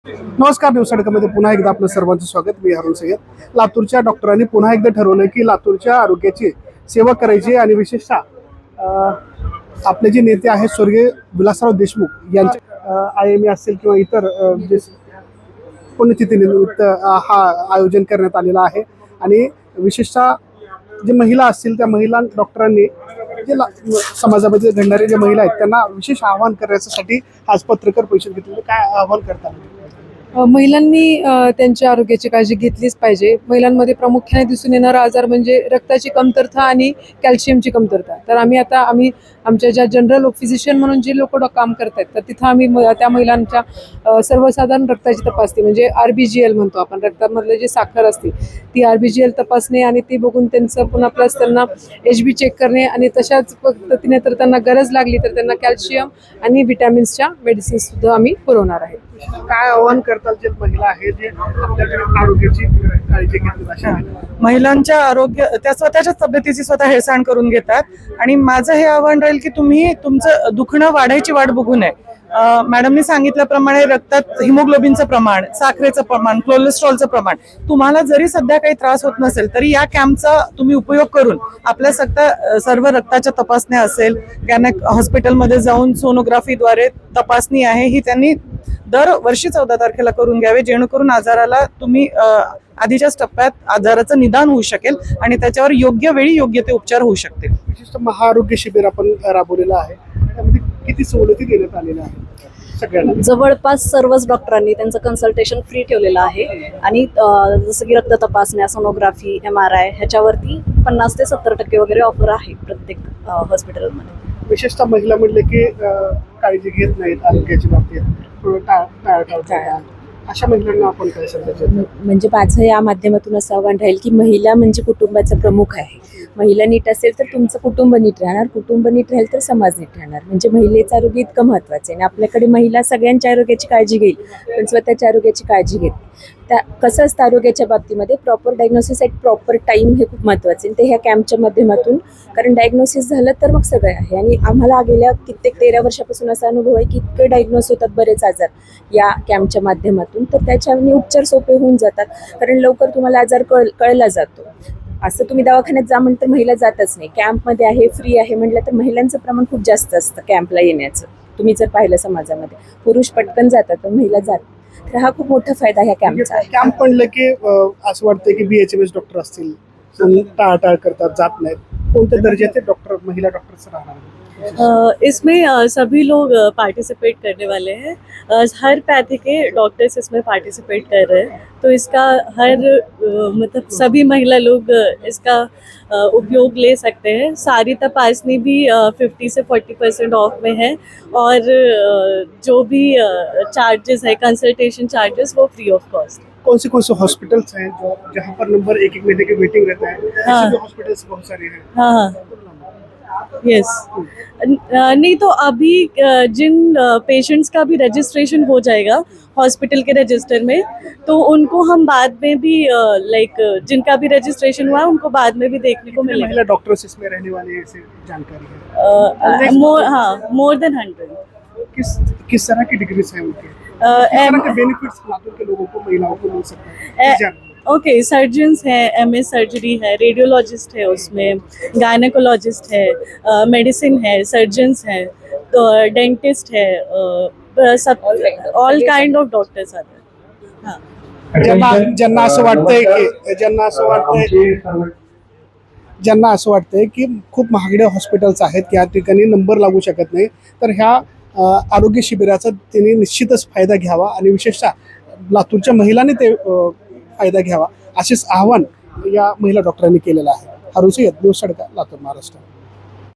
नमस्कार. न्यूज मध्ये पुन्हा एकदा आपलं सर्वांचं स्वागत. मी हरुण सय्यद. लातूरच्या डॉक्टरांनी पुन्हा एकदा ठरवलं की लातूरच्या आरोग्याची सेवा करायची आणि विशेषतः आपले जे नेते आहेत स्वर्गीय विलासराव देशमुख यांच्या IME असेल किंवा इतर जे पुण्यतिथीनिमित्त हा आयोजन करण्यात आलेला आहे. आणि विशेषतः जे महिला असतील त्या महिला डॉक्टरांनी जे समाजामध्ये घडणारे जे महिला आहेत त्यांना विशेष आवाहन करण्यासाठी आज पत्रकार परिषद घेतली. काय आवाहन करतात? महिलांनी त्यांच्या आरोग्याची काळजी घेतलीच पाहिजे. महिलांमध्ये प्रामुख्याने दिसून येणारा आजार म्हणजे रक्ताची कमतरता आणि कॅल्शियमची कमतरता. तर आम्ही आमच्या ज्या जनरल फिजिशियन म्हणून जे लोक काम करतात तर तिथं आम्ही त्या महिलांच्या सर्वसाधारण रक्ताची तपासणी म्हणजे RBGL म्हणतो आपण, रक्तामधले जे साखर असते ती RBGL तपासणे आणि ती बघून त्यांचं पुन्हा प्लस त्यांना HB चेक करणे आणि तशाच पद्धतीने तर त्यांना गरज लागली तर त्यांना कॅल्शियम आणि विटॅमिन्सच्या मेडिसिन्स सुद्धा आम्ही पुरवणार आहे. काय आवाहन करतात जे महिला आहेत जे आपल्या आरोग्याची काळजी घेतात अशा महिलांच्या आरोग्य त्या स्वतःच्या तब्येतीची स्वतः हेळसांड करून घेतात आणि माझं हे आव्हान राहील की तुम्ही तुमचं दुखणं वाढायची वाट बघू नये. मॅडमनी सांगितल्याप्रमाणे रक्तात हिमोग्लोबिनचं प्रमाण, साखरेचं प्रमाण, कोलेस्ट्रॉलचं प्रमाण, तुम्हाला जरी सध्या काही त्रास होत नसेल तरी या कॅम्पचा तुम्ही उपयोग करून आपल्या सर्व रक्ताच्या तपासण्या असेल, गॅनेक हॉस्पिटलमध्ये जाऊन सोनोग्राफीद्वारे तपासणी आहे ही त्यांनी दरवर्षी 14 तारखेला करून घ्यावे, जेणेकरून आजाराला तुम्ही आधीच्याच टप्प्यात आजाराचं निदान होऊ शकेल आणि त्याच्यावर योग्य वेळी योग्य ते उपचार होऊ शकतील. विशिष्ट महाआरोग्य शिबिर आपण राबवलेलं आहे, त्यामध्ये किती सवलती देण्यात आलेल्या आहेत सगळ्यांना? जवळपास सर्वच डॉक्टरांनी त्यांचं कन्सल्टेशन फ्री ठेवलेलं आहे आणि जसं की रक्त तपासण्या, सोनोग्राफी, MRI ह्याच्यावरती 50 ते 70% वगैरे ऑफर आहे प्रत्येक हॉस्पिटलमध्ये. विशेषतः महिला म्हणले की काळजी घेत नाहीत आरोग्याच्या बाबतीत, अशा महिलांना आपण काय सांगायचं? म्हणजे माझं या माध्यमातून असं आव्हान राहील की महिला म्हणजे कुटुंबाचा प्रमुख आहे. महिला नीट असेल तर तुमचं कुटुंब नीट राहणार, कुटुंब नीट राहील तर समाज नीट राहणार. म्हणजे महिलेचं आरोग्य इतकं महत्त्वाचं आहे आणि आपल्याकडे महिला सगळ्यांच्या आरोग्याची काळजी घेईल पण स्वतःच्या आरोग्याची काळजी घेत. त्या कसं असतं आरोग्याच्या बाबतीमध्ये proper diagnosis at proper time हे खूप महत्त्वाचं आहे. ते ह्या कॅम्पच्या माध्यमातून, कारण डायग्नोसिस झालं तर मग सगळं आहे. आणि आम्हाला गेल्या कित्येक 13 वर्षापासून असा अनुभव आहे की इतके डायग्नोस होतात बरेच आजार या कॅम्पच्या माध्यमातून, तर त्याच्याने उपचार सोपे होऊन जातात. कारण लवकर तुम्हाला आजार कळला जातो. असं तुम्ही दवाखान्यात जा म्हणतं महिला जातच नाही. कॅम्पमध्ये आहे, फ्री आहे म्हटलं तर महिलांचं प्रमाण खूप जास्त असतं कॅम्पला येण्याचं. तुम्ही जर पाहिलं समाजामध्ये पुरुष पटकन जातात पण महिला जात. तर हा खूप मोठा फायदा ह्या कॅम्पचा आहे. कॅम्प म्हणलं की असं वाटतं की BHMS डॉक्टर असतील टाळाटाळ करतात, जात नाहीत. कोणत्या दर्जाचे डॉक्टर, महिला डॉक्टर्स राहणार? इसमें सभी लोग पार्टिसिपेट करने वाले हैं. हर पैथी के डॉक्टर्स इसमें पार्टिसिपेट कर रहे हैं, तो इसका मतलब सभी महिला लोग इसका उपयोग ले सकते हैं. सारी तपासनी भी 50 से 40% ऑफ में है और जो भी चार्जेस है, कंसल्टेशन चार्जेस, वो फ्री ऑफ कॉस्ट. कौन से हॉस्पिटल्स हैं जो जहाँ पर नंबर एक महीने की वेटिंग रहता है? हाँ. हॉस्पिटल्स बहुत सारे हैं. हाँ. यस. नहीं तो अभी जिन पेशेंट्स का भी रजिस्ट्रेशन हो जाएगा हॉस्पिटल के रजिस्टर में, तो उनको हम बाद में भी जिनका भी रजिस्ट्रेशन हुआ है उनको बाद में भी देखने को मिलेगा. महिला डॉक्टर्स इसमें रहने वाले ऐसे जानकारी है? More than 100. किस तरह की डिग्रीज हैं उनके? बेनिफिट्स लातूर के लोगों को, महिलाओं को मिल सकते हैं? ओके, सर्जन्स है, MS सर्जरी है, रेडियोलॉजिस्ट है, उसमें गायनेकोलॉजिस्ट है, मेडिसिन है, सर्जन्स है, तो डेंटिस्ट है, सब ऑल काइंड ऑफ डॉक्टर्स आते हैं. हाँ. ज्यांना असं वाटतंय की खूप महागडे हॉस्पिटल्स आहेत, या ठिकाणी नंबर लागू शकत नाही, तर ह्या आरोग्य शिबिराचा त्यांनी निश्चितच फायदा घ्यावा आणि विशेषतः लातूरच्या महिलांनी ते फायदा घ्यावा, असेच आवाहन या महिला डॉक्टरांनी केलेलं आहे. हरुण सय्यद, न्यूज तडका, लातूर, महाराष्ट्र.